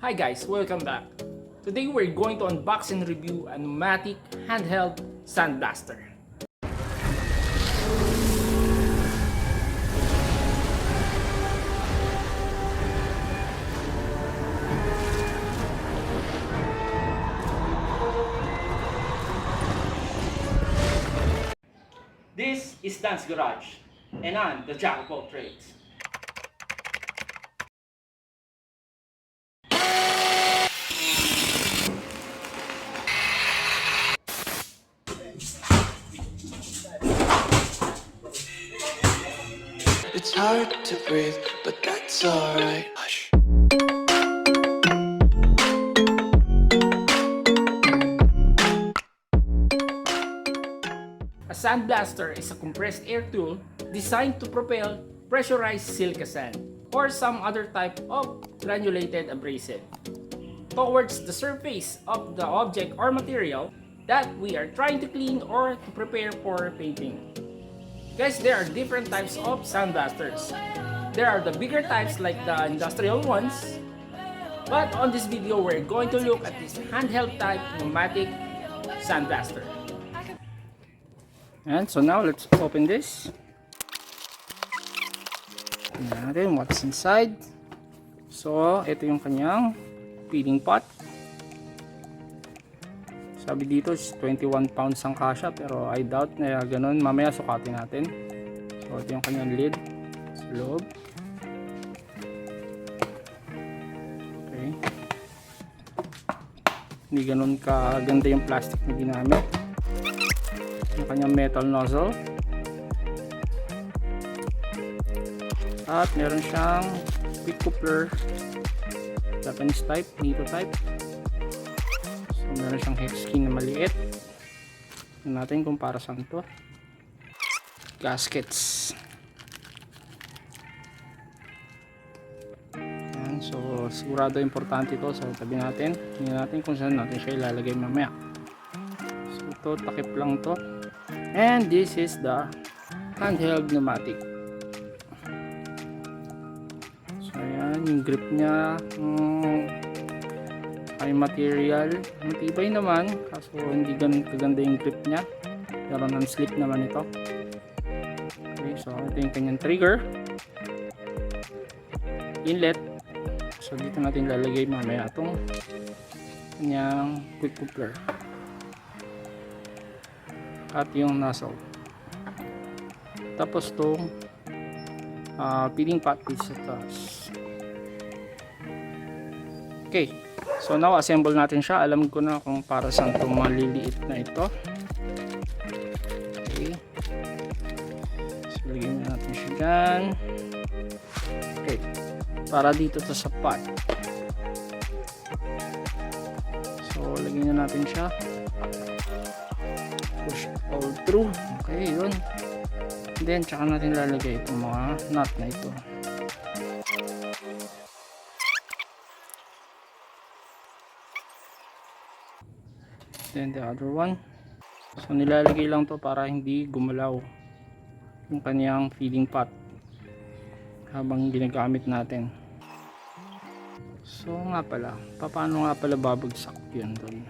Hi guys, welcome back. Today we're going to unbox and review a pneumatic handheld sandblaster. This is Danz Garage, and I'm the jack of all trades. It's hard to breathe, but that's alright. Hush. A sandblaster is a compressed air tool designed to propel pressurized silica sand or some other type of granulated abrasive towards the surface of the object or material that we are trying to clean or to prepare for painting. Guys, there are different types of sandblasters. There are the bigger types like the industrial ones, but on this video we're going to look at this handheld type pneumatic sandblaster. And so now let's open this. Tingnan natin what's inside. So ito yung kanyang feeding pot. Sabi dito is 21 pounds ang kasya, pero I doubt na ganun. Mamaya sukatin natin. So ito yung kanyang lid sa loob. Okay. Hindi ganun kaganda yung plastic na ginamit. Yung kanyang metal nozzle. At meron siyang quick coupler. Japanese type, Nito type. Meron siyang hex key na maliit. Tignan natin kung para saan to. Gaskets. Yan, so sigurado importante ito. So tabi natin. Tingnan natin kung saan natin siya ilalagay mamaya. So ito, takip lang to. And this is the handheld pneumatic. So ayan, yung grip niya. Ay material, matibay naman, kaso hindi ganun kaganda yung grip niya, pero non-slip naman ito. Okay, so ito yung kanyang trigger, inlet. So dito natin lalagay mamaya itong kanyang quick coupler at yung nozzle. Tapos itong feeding pot sa taas. Okay, so now assemble natin siya. Alam ko na kung para saan itong maliliit na ito. Okay, so lagyan natin siya dyan. Okay, para dito to sa pot. So lagyan natin siya, push all through. Okay, yun. And then tsaka natin lalagay itong mga nut na ito. Then the other one. So nilalagay lang to para hindi gumalaw yung kanyang feeding pot habang ginagamit natin. So nga pala, paano nga pala babagsak yun doon?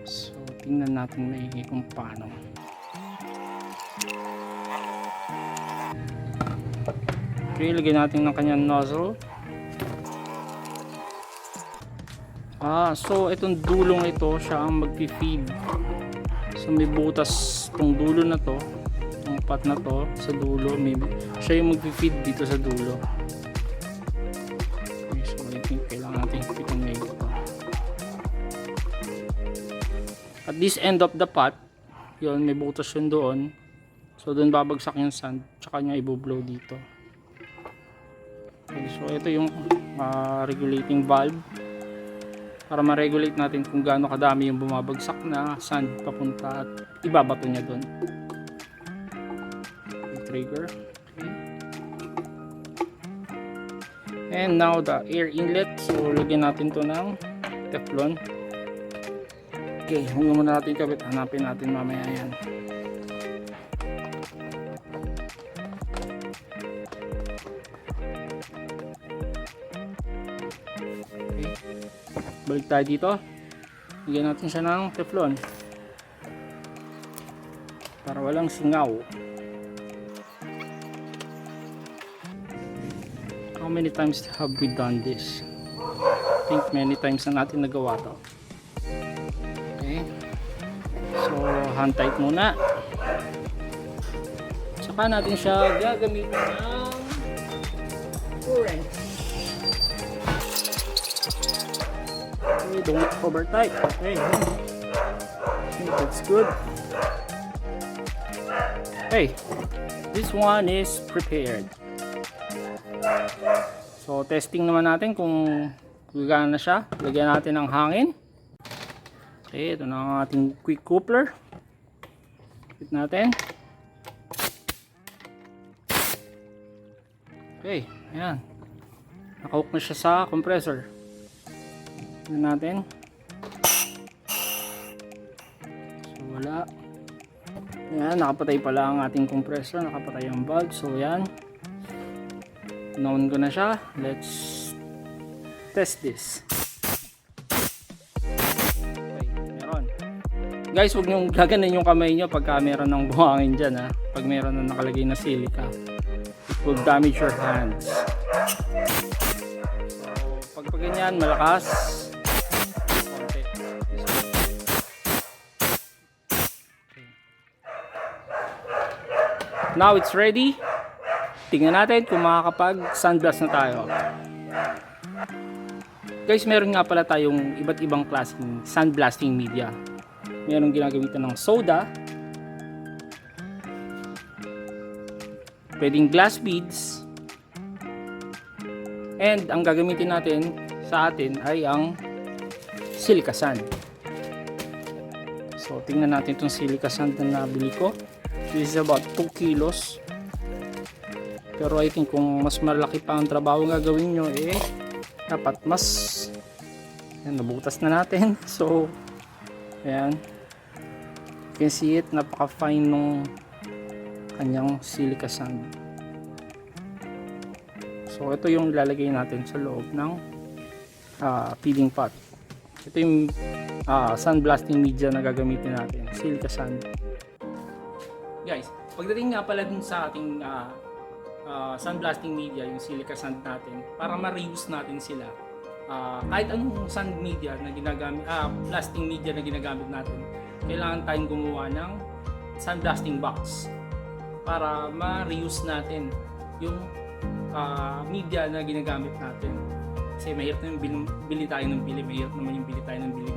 So tingnan natin maigi kung paano. Okay, lagyan natin ng kanyang nozzle. So itong dulong ito siya ang magpi-feed. So may butas tong dulo na to, tong pot na to sa dulo, maybe siya yung magpi-feed dito sa dulo. Okay, so I think kailangan natin pitong ito. At this end of the pot, yun, may butas yun doon. So doon babagsak yung sand, tsaka niya i-blow dito. Okay, so ito yung regulating valve para ma-regulate natin kung gaano kadami yung bumabagsak na sand papunta at ibabato niya doon. Trigger. Okay. And now the air inlet. So lagyan natin to ng Teflon. Okay, huwag muna natin kabit. Hanapin natin mamaya yan. Okay. Balik tayo dito. Lagyan natin siya ng teflon para walang singaw. How many times have we done this? I think many times na natin nagawa to. Okay. So, hand tight muna. Saka natin siya gagamitin ng Moran. Okay, don't over tight. Okay. Okay, that's good. Okay, this one is prepared. So, testing naman natin kung gagana na siya. Lagyan natin ng hangin. Okay, ito na ang ating quick coupler. Pit natin. Okay, ayan. Nakahook na siya sa compressor. Tignan natin. So, wala. Ayan, nakapatay pala ang ating compressor. Nakapatay ang valve. So, ayan. On ko na siya. Let's test this. Okay, meron. Guys, huwag nyo gaganin yung kamay nyo pagka meron ng buhangin dyan, ha. Pag meron na nakalagay na silica, it will damage your hands. So, pag ganyan, malakas. Okay. Now it's ready. Tingnan natin kung makakapag sandblast na tayo. Guys, meron nga pala tayong iba't ibang klaseng sandblasting media. Meron ginagamitan ng soda, pwedeng glass beads, and ang gagamitin natin sa atin ay ang silica sand. So, tingnan natin itong silica sand na nabili ko. This is about 2 kilos. Pero I think kung mas malaki pa ang trabaho gagawin nyo, dapat mas, ayan, nabutas na natin. So, ayan, you can see it, napaka fine nung kanyang silica sand. So, ito yung ilalagay natin sa loob ng feeding pot. Ito yung sandblasting media na gagamitin natin, silica sand. Guys, pagdating nga pala dun sa ating sandblasting media, yung silica sand natin, para ma-reuse natin sila, kahit anong sand media na ginagamit, blasting media na ginagamit natin, kailangan tayong gumawa ng sandblasting box para ma-reuse natin yung media na ginagamit natin. Kasi mahirap na yung bili tayo ng bili, mahirap naman yung bili tayo ng bili.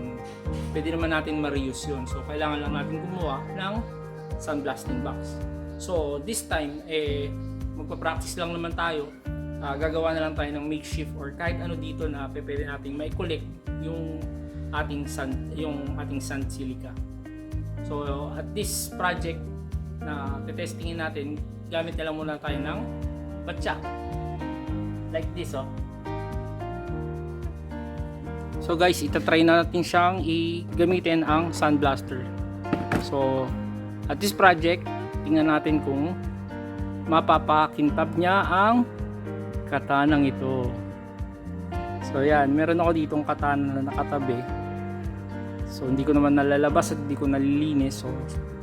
Pwede naman natin ma-reuse yun. So, kailangan lang natin gumawa ng sandblasting box. So, this time, magpa-practice lang naman tayo. Gagawa na lang tayo ng makeshift or kahit ano dito na pwede nating mai-collect yung ating sand silica. So at this project na testingin natin, gamit na lang muna tayo ng batya. Like this, oh. So guys, itatry natin siyang gamitin ang sand blaster. So at this project, tingnan natin kung mapapakintab niya ang katanang ito. So yan, meron ako ditong katana na nakatabi. So hindi ko naman nalalabas at hindi ko nalilinis. So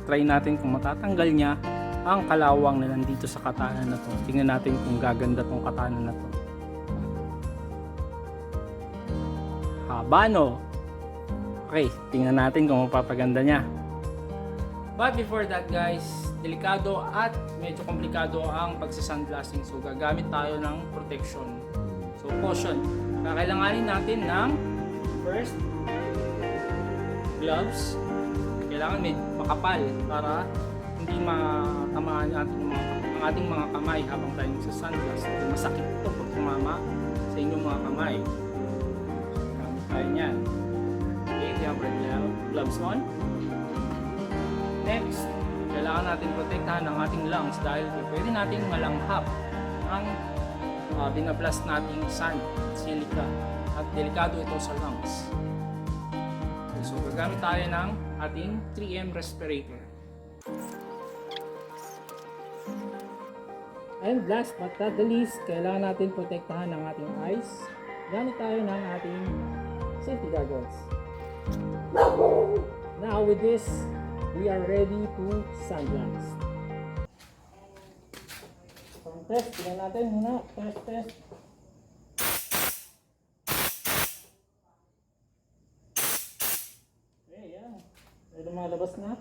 try natin kung matatanggal niya ang kalawang na nandito sa katana na to. Tingnan natin kung gaganda tong katana na to. Habano. Okay, tingnan natin kung mapapaganda niya. But before that guys, delikado at medyo komplikado ang pagsasandblasting. So gagamit tayo ng protection. So caution. Kakailanganin natin ng first gloves. Kailangan may makapal para hindi matamaan ang ating mga kamay habang tayo nagsasandblast. Masakit ito pag tumama sa inyong mga kamay. Gamit tayo niyan. Okay, we have gloves on. Next, kailangan natin protektahan ang ating lungs dahil pwede nating malanghap ang binablast nating sand, silica, at delikado ito sa lungs. Okay, so gagamit tayo ng ating 3M respirator. And last but not the least, kailangan natin protektahan ang ating eyes. Gamit tayo ng ating safety goggles. Now with this, we are ready to sandblast. So test, tingnan natin muna. Test. Okay, yan. May lumalabas na.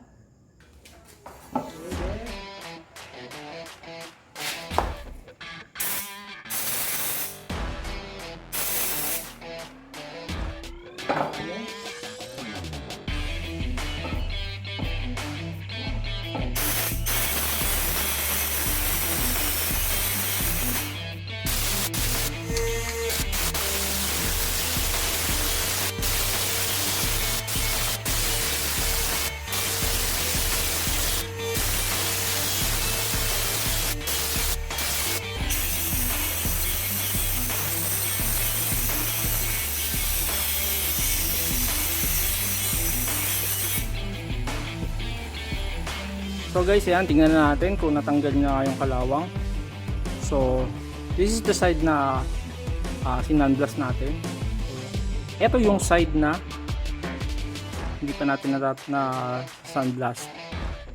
So guys, yan, tingnan na natin kung natanggal na yung kalawang. So this is the side na sinandblast natin. Ito yung side na hindi pa natin na sandblast.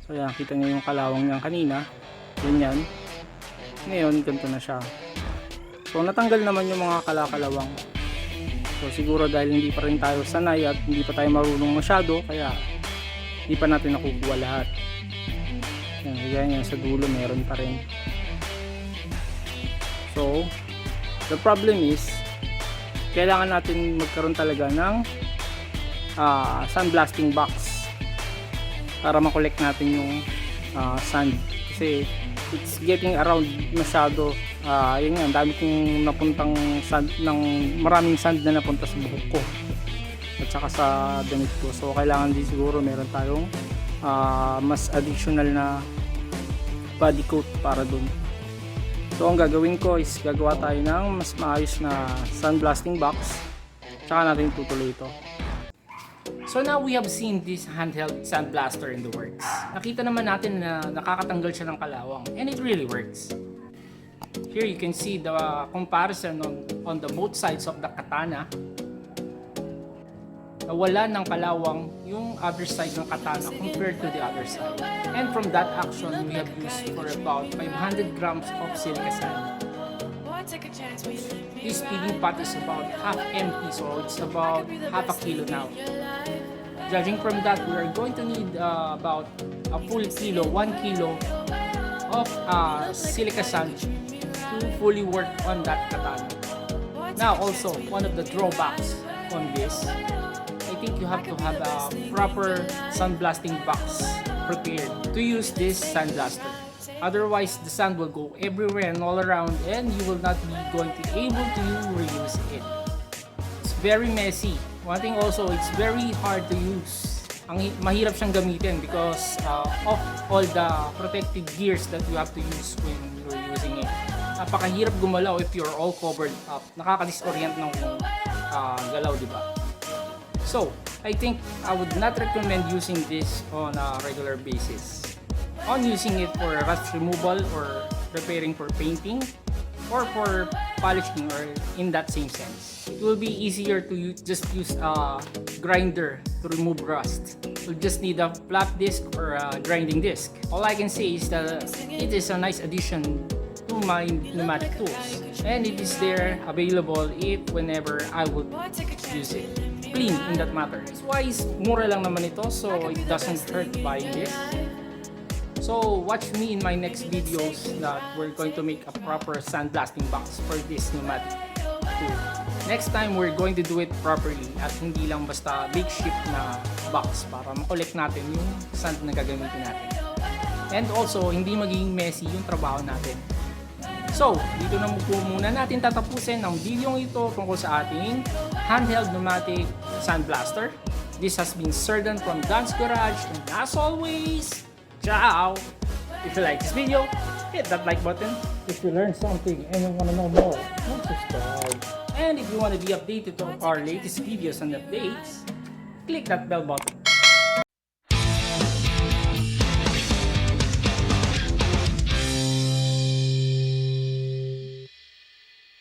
So yan, kita nyo yung kalawang niyan kanina. Ganyan. Ngayon, ganito na siya. So natanggal naman yung mga kalakalawang. So siguro dahil hindi pa rin tayo sanay at hindi pa tayo marunong masyado, kaya hindi pa natin nakukuha lahat. Yan sa dulo meron pa rin. So the problem is kailangan natin magkaroon talaga ng sandblasting box para makolect natin yung sand, kasi it's getting around masyado. Yun nga, dami kong napuntang sand, maraming sand na napunta sa buhok ko at saka sa damit ko. So kailangan din siguro meron tayong mas additional na body coat para dun. So ang gagawin ko is gagawa tayo ng mas maayos na sandblasting box, tsaka natin tutuloy ito. So now we have seen this handheld sandblaster in the works. Nakita naman natin na nakakatanggal siya ng kalawang, and it really works. Here you can see the comparison on the both sides of the katana. Nawala ng kalawang yung other side ng katana compared to the other side. And from that action, we have used for about 500 grams of silica sand. This feeding pot is about half empty, so it's about half a kilo now. Judging from that, we are going to need about a full kilo, 1 kilo of silica sand to fully work on that katana. Now also, one of the drawbacks on this, I think you have to have a proper sandblasting box prepared to use this sandblaster. Otherwise, the sand will go everywhere and all around, and you will not be going to be able to reuse it. It's very messy. One thing also, it's very hard to use. Mahirap siyang gamitin because of all the protective gears that you have to use when you're using it. Napakahirap gumalaw if you're all covered up. Nakaka-disorient ng galaw, di ba? So, I think I would not recommend using this on a regular basis. On using it for rust removal or preparing for painting or for polishing, or in that same sense. It will be easier to just use a grinder to remove rust. You'll just need a flat disc or a grinding disc. All I can say is that it is a nice addition to my pneumatic tools, and it is there available if whenever I would use it. Clean in that matter. It's why mura lang naman ito, so it doesn't hurt buying this. So watch me in my next videos that we're going to make a proper sandblasting box for this pneumatic tool. Next time we're going to do it properly at hindi lang basta makeshift na box para makolect natin yung sand na gagamitin natin. And also hindi magiging messy yung trabaho natin. So, dito na po muna natin tatapusin ang video ito tungkol sa ating handheld pneumatic sandblaster. This has been Sir Dan from Danz Garage, and as always, ciao! If you like this video, hit that like button. If you learned something and you want to know more, subscribe. And if you want to be updated on our latest videos and updates, click that bell button.